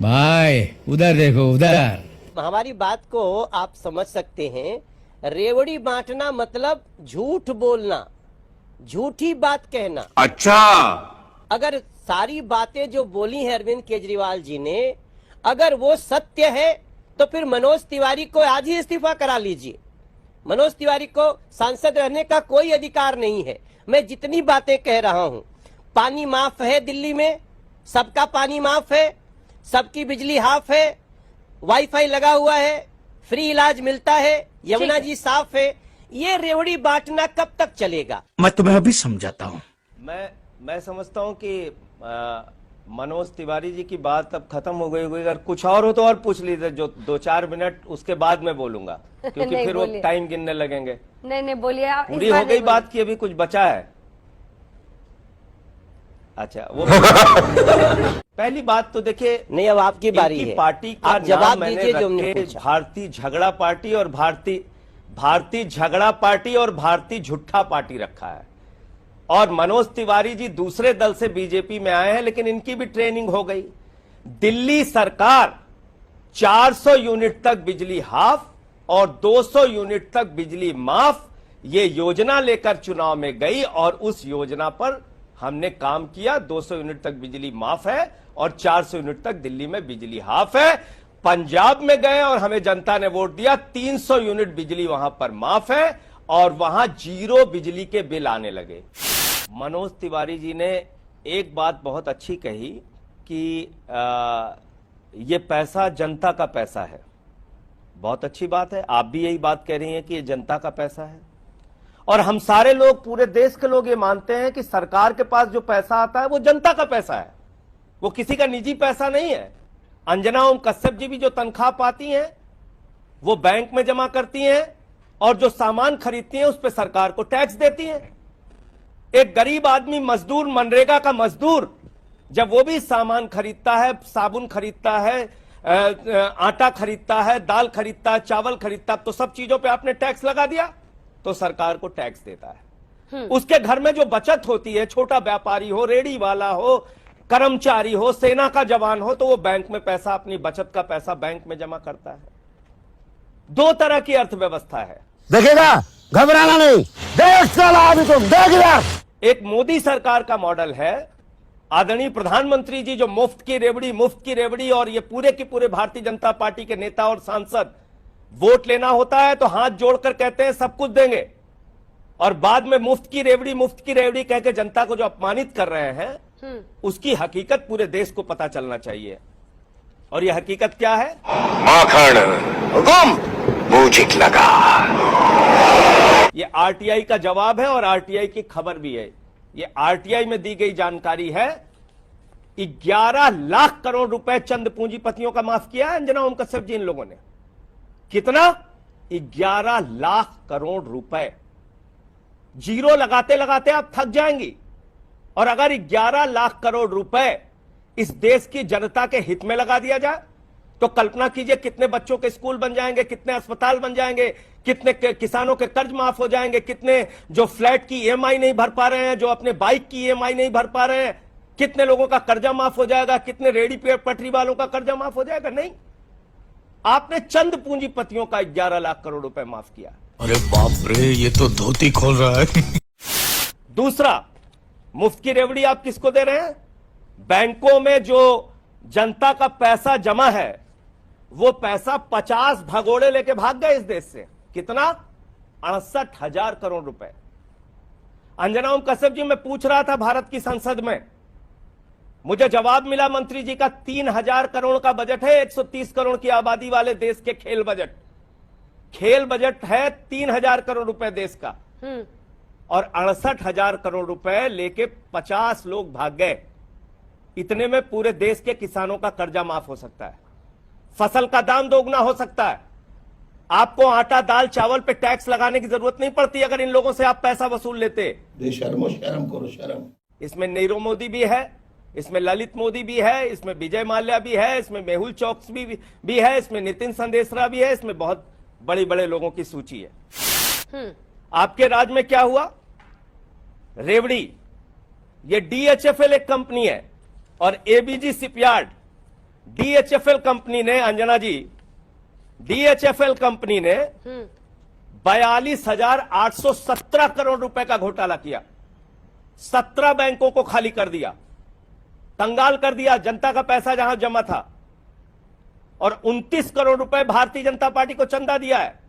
भाई उधर देखो उधर। हमारी बात को आप समझ सकते हैं। रेवड़ी बांटना मतलब झूठ बोलना, झूठी बात कहना। अच्छा, अगर सारी बातें जो बोली हैं अरविंद केजरीवाल जी ने, अगर वो सत्य है तो फिर मनोज तिवारी को आज ही इस्तीफा करा लीजिए। मनोज तिवारी को सांसद रहने का कोई अधिकार नहीं है। मैं जितनी बातें कह रहा हूं, पानी माफ है दिल्ली में, सबका पानी माफ है, सबकी बिजली हाफ है, वाईफाई लगा हुआ है, फ्री इलाज मिलता है, यमुना जी साफ है। ये रेवड़ी बांटना कब तक चलेगा? मैं तुम्हें अभी समझाता हूँ। मैं समझता हूँ कि मनोज तिवारी जी की बात अब खत्म हो गई होगी। अगर कुछ और हो तो और पूछ लीजिए, जो 2-4 मिनट उसके बाद मैं बोलूंगा, क्योंकि फिर वो टाइम गिनने लगेंगे। नहीं बोलिए आप। पूरी हो गई बात की, अभी कुछ बचा है? अच्छा, वो पहली बात तो देखिए, नहीं अब आपकी बारी है, पार्टी का आप जवाब नाम दीजिए जो मैंने हमने रखे भारतीय झगड़ा पार्टी और भारतीय झगड़ा पार्टी और भारतीय झुट्ठा पार्टी रखा है। और मनोज तिवारी जी दूसरे दल से बीजेपी में आए हैं, लेकिन इनकी भी ट्रेनिंग हो गई। दिल्ली सरकार 400 यूनिट तक बिजली हाफ और 200 यूनिट तक बिजली माफ, ये योजना लेकर चुनाव में गई और उस योजना पर हमने काम किया। 200 यूनिट तक बिजली माफ है और 400 यूनिट तक दिल्ली में बिजली हाफ है। पंजाब में गए और हमें जनता ने वोट दिया, 300 यूनिट बिजली वहां पर माफ है और वहां 0 बिजली के बिल आने लगे। मनोज तिवारी जी ने एक बात बहुत अच्छी कही कि ये पैसा जनता का पैसा है। बहुत अच्छी बात है, आप भी यही बात कह रही हैं कि ये जनता का पैसा है। और हम सारे लोग, पूरे देश के लोग ये मानते हैं कि सरकार के पास जो पैसा आता है वो जनता का पैसा है, वो किसी का निजी पैसा नहीं है। अंजना ओम कश्यप जी भी जो तनख्वाह पाती हैं वो बैंक में जमा करती हैं और जो सामान खरीदती हैं उस पर सरकार को टैक्स देती हैं। एक गरीब आदमी, मजदूर, मनरेगा का मजदूर, जब वो भी सामान खरीदता है, साबुन खरीदता है, आटा खरीदता है, दाल खरीदता है, चावल खरीदता है, तो सब चीजों पे आपने टैक्स लगा दिया तो सरकार को टैक्स देता है। उसके घर में जो बचत होती है, छोटा व्यापारी हो, रेडी वाला हो, कर्मचारी हो, सेना का जवान हो, तो वो बैंक में पैसा, अपनी बचत का पैसा बैंक में जमा करता है। 2 तरह की अर्थव्यवस्था है। देखेगा, घबराना नहीं, देख चला अभी तुम, देख यार। एक मोदी सरकार का मॉडल है, आदरणीय प्रधानमंत्री जी जो मुफ्त की रेवड़ी, और ये पूरे के पूरे भारतीय जनता पार्टी के नेता और सांसद वोट लेना होता है तो हाथ जोड़कर कहते हैं सब कुछ देंगे, और बाद में मुफ्त की रेवड़ी कह के जनता को जो अपमानित कर रहे हैं, उसकी हकीकत पूरे देश को पता चलना चाहिए। और यह हकीकत क्या है? माखन हुकुम मूजिक लगा। ये आरटीआई का जवाब है और आरटीआई की खबर भी है। ये आरटीआई में दी गई जानकारी है। 11 लाख करोड़ रुपए चंद पूंजीपतियों का माफ किया है अंजना ओम कश्यप जी इन लोगों ने। कितना? 11 लाख करोड़ रुपए। जीरो लगाते लगाते आप थक जाएंगी। और अगर 11 लाख करोड़ रुपए इस देश की जनता के हित में लगा दिया जाए तो कल्पना कीजिए कितने बच्चों के स्कूल बन जाएंगे, कितने अस्पताल बन जाएंगे, कितने किसानों के कर्ज माफ हो जाएंगे, कितने जो फ्लैट की ईएमआई नहीं भर पा रहे हैं, जो अपने बाइक की ईएमआई नहीं भर पा रहे हैं, कितने लोगों का कर्जा माफ हो जाएगा, कितने रेडी पटरी वालों का कर्जा माफ हो जाएगा। नहीं, आपने चंद पूंजीपतियों का 11 लाख करोड़ रुपए माफ किया। अरे बाप रे, ये तो धोती खोल रहा है। दूसरा, मुफ्त की रेवड़ी आप किसको दे रहे हैं? बैंकों में जो जनता का पैसा जमा है वो पैसा 50 भगोड़े लेके भाग गए इस देश से। कितना? 68,000 करोड़ रुपए। अंजना ओम कश्यप जी, मैं पूछ रहा था भारत की संसद में, मुझे जवाब मिला मंत्री जी का 3,000 करोड़ का बजट है 130 करोड़ की आबादी वाले देश के खेल बजट है 3,000 करोड़ रुपए देश का, और 68,000 करोड़ रुपए लेके 50 लोग भाग गए। इतने में पूरे देश के किसानों का कर्जा माफ हो सकता है, फसल का दाम दोगुना हो सकता है, आपको आटा दाल चावल पे टैक्स लगाने की जरूरत नहीं पड़ती अगर इन लोगों से आप पैसा वसूल लेते। शर्म करो शर्म। इसमें नीरव मोदी भी है, इसमें ललित मोदी भी है, इसमें विजय माल्या भी है, इसमें मेहुल चौकसी भी है, इसमें नितिन संदेशरा भी है, इसमें बहुत बड़े बड़े लोगों की सूची है। आपके राज्य में क्या हुआ? रेवड़ी, ये DHFL एक कंपनी है और ABG शिपयार्ड डीएचएफएल कंपनी ने, अंजना जी, डीएचएफएल कंपनी ने 42,817 करोड़ रुपए का घोटाला किया, 17 बैंकों को खाली कर दिया, कंगाल कर दिया, जनता का पैसा जहां जमा था, और 29 करोड़ रुपए भारतीय जनता पार्टी को चंदा दिया है।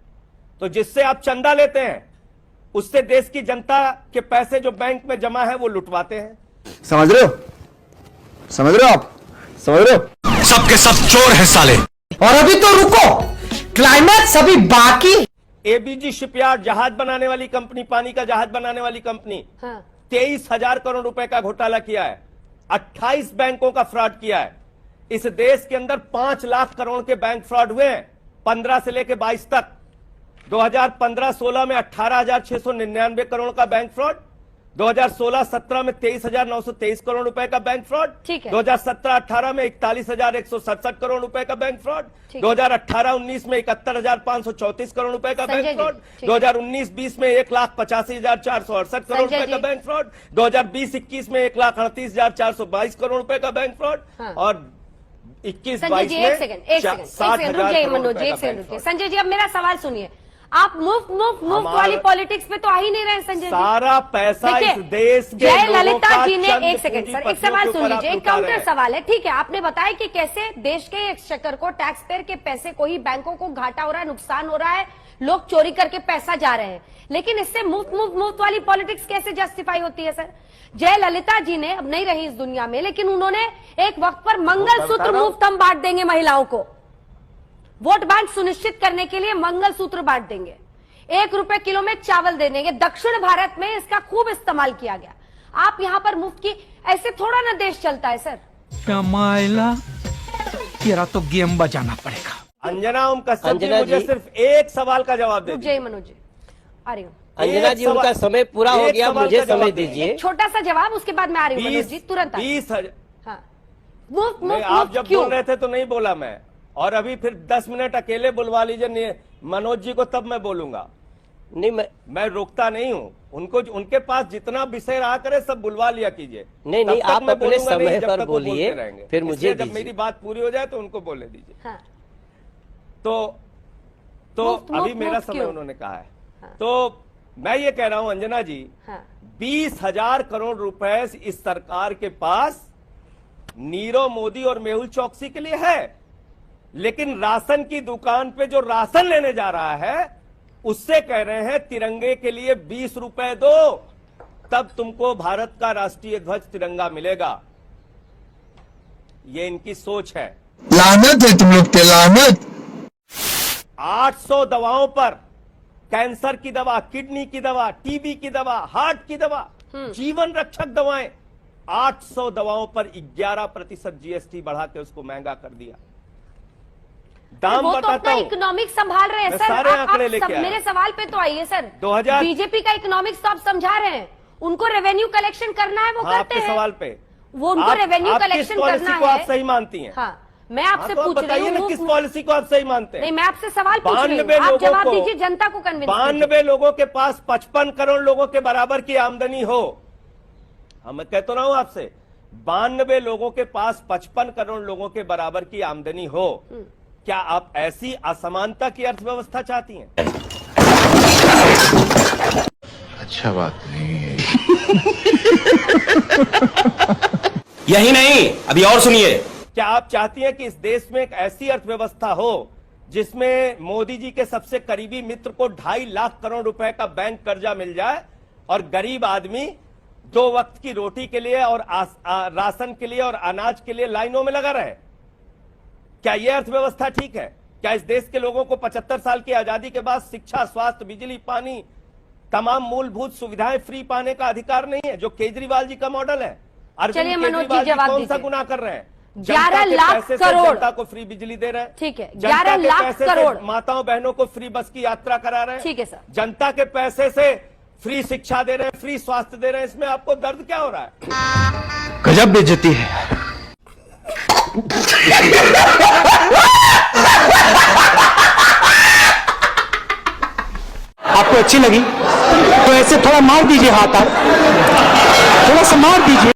तो जिससे आप चंदा लेते हैं उससे देश की जनता के पैसे जो बैंक में जमा है वो लुटवाते हैं। समझ रहे हो? समझ रहे हो आप? समझ रहे हो? सबके सब चोर है साले। और अभी तो रुको, क्लाइमैक्स अभी बाकी। एबीजी शिपयार्ड, जहाज बनाने वाली कंपनी, पानी का जहाज बनाने वाली कंपनी, 23,000 करोड़ रुपए का घोटाला किया है, 28 बैंकों का फ्रॉड किया है। इस देश के अंदर 5 लाख करोड़ के बैंक फ्रॉड हुए हैं 15 से लेकर 22 तक। 2015-16 में 18,699 करोड़ का बैंक फ्रॉड, 2016-17 में 23,923 करोड़ रुपए का बैंक फ्रॉड, 2017-18 में 41,167 करोड़ रुपए का बैंक फ्रॉड, 2018-19 में 71,534 करोड़ रुपए का बैंक फ्रॉड, 2019-20 में 1,85,468 करोड़ रुपए का बैंक फ्रॉड, 2020-21 में 1,38,422 करोड़ रुपए का बैंक फ्रॉड, और 21-22 में 60,000 करोड़ रुपए का बैंक फ्रॉड। संजय जी, अब मेरा सवाल सुनिए। आप मुफ्त वाली पॉलिटिक्स पे तो आ ही नहीं रहे संजय जी। सारा पैसा इस देश के जय लोगों ललिता का जी ने, चंद एक सेकंड सर, एक सवाल सुन लीजिए, एक काउंटर सवाल है, ठीक है। आपने बताया कि कैसे देश के एक्सचेकर को, टैक्स पेयर के पैसे को ही बैंकों को घाटा हो रहा है, नुकसान हो रहा है, लोग चोरी करके पैसा जा रहे हैं, लेकिन इससे मुफ्त वाली पॉलिटिक्स कैसे जस्टिफाई होती है सर? जय ललिता जी ने, अब नहीं रही इस दुनिया में, लेकिन उन्होंने एक वक्त पर मंगलसूत्र मुफ्त हम बांट देंगे महिलाओं को, वोट बैंक सुनिश्चित करने के लिए मंगलसूत्र बांट देंगे, 1 रुपए किलो में चावल दे देंगे। दक्षिण भारत में इसका खूब इस्तेमाल किया गया। आप यहां पर मुफ्त की, ऐसे थोड़ा ना देश चलता है सर। कमाइला, तेरा तो गेम बजाना पड़ेगा। अंजना ओम कश्यप जी, अंजना मुझे जी, सिर्फ एक सवाल का जवाब दे दीजिए। जय मनोज जी, आ रही हूँ। अंजना जी, उनका समय पूरा हो एक गया, सवाल मुझे का जवाब समय दीजिए। दीजिए। छोटा सा जवाब, उसके बाद मैं आ रही हूँ मनोज जी, तुरंत। 20,000। हाँ, आप जब क्यों? बोल रहे थे तो नहीं बोला मैं, और अभी फिर 10 मिनट अकेले बुलवा लीजिए मनोज जी को, तब मैं बोलूंगा। नहीं, मैं रोकता नहीं हूं उनको, उनके पास जितना विषय रहा करे सब बुलवा लिया कीजिए। नहीं, तब तक आप मैं अपने बोलूंगा नहीं समय जब पर तक वो बोलिए, बोलते रहेंगे। फिर मुझे इसलिए जब दीजिए। मेरी बात पूरी हो जाए तो उनको बोले दीजिए। हाँ। तो अभी मेरा समय क्यों? उन्होंने कहा है। हाँ। तो मैं ये कह रहा हूं अंजना जी, हाँ। 20,000 करोड़ रुपए इस सरकार के पास नीरव मोदी और मेहुल चौकसी के लिए है, लेकिन राशन की दुकान पे जो राशन लेने जा रहा है उससे कह रहे हैं तिरंगे के लिए 20 रुपए दो, तब तुमको भारत का राष्ट्रीय ध्वज तिरंगा मिलेगा। ये इनकी सोच है। लानत है तुम लोग पे, लानत। 800 दवाओं पर, कैंसर की दवा, किडनी की दवा, टीबी की दवा, हार्ट की दवा, जीवन रक्षक दवाएं, 800 दवाओं पर 11% जीएसटी बढ़ा के उसको महंगा कर दिया। दाम वो तो बताता अपना हूं, इकोनॉमिक संभाल रहे हैं मैं सर। सारे आप आंकड़े लेके आया। मेरे सवाल पे तो आइए सर। 2000 बीजेपी का इकोनॉमिक्स तो आप समझा रहे हैं, उनको रेवेन्यू कलेक्शन करना है, वो हाँ, करते आपके हैं। सवाल पे वो उनको रेवेन्यू कलेक्शन करना को आप है। सही मानती हैं? हाँ, मैं आपसे तो आप पूछ रही बताइए ना हूँ। किस पॉलिसी को आप सही मानते हैं? नहीं, मैं आपसे सवाल पूछ रही 92 हूँ, आप लोगों जवाब को, दीजिए, जनता को कन्विंस कीजिए। 92 लोगों के पास 55 करोड़ लोगों के बराबर की आमदनी हो, मैं कहता रहा हूं आपसे, 92 लोगों के पास 55 करोड़ लोगों के बराबर की आमदनी हो, क्या आप ऐसी असमानता की अर्थव्यवस्था चाहती हैं? अच्छा बात नहीं है। यही नहीं, अभी और सुनिए। क्या आप चाहती हैं कि इस देश में एक ऐसी अर्थव्यवस्था हो जिसमें मोदी जी के सबसे करीबी मित्र को 2.5 लाख करोड़ रुपए का बैंक कर्जा मिल जाए और गरीब आदमी 2 वक्त की रोटी के लिए और राशन के लिए और अनाज के लिए लाइनों में लगा रहे? क्या यह अर्थव्यवस्था ठीक है? क्या इस देश के लोगों को 75 साल की आजादी के बाद शिक्षा, स्वास्थ्य, बिजली, पानी, तमाम मूलभूत सुविधाएं फ्री पाने का अधिकार नहीं है, जो केजरीवाल जी का मॉडल है? चलिए मनोज जी, केजरीवाल जी जवाब कौन सा दीजिए। गुनाह कर रहे हैं? 11 लाख करोड़ जनता को फ्री बिजली दे रहे हैं, ठीक है, जनता 11 के लाख पैसे करोड़। से माताओं बहनों को फ्री बस की यात्रा करा रहे हैं, ठीक है सर। जनता के पैसे से फ्री शिक्षा दे रहे हैं, फ्री स्वास्थ्य दे रहे हैं, इसमें आपको दर्द क्या हो रहा है? गजब बेइज्जती है। आपको अच्छी लगी तो ऐसे थोड़ा मार दीजिए हाथ, आप थोड़ा सा मार दीजिए।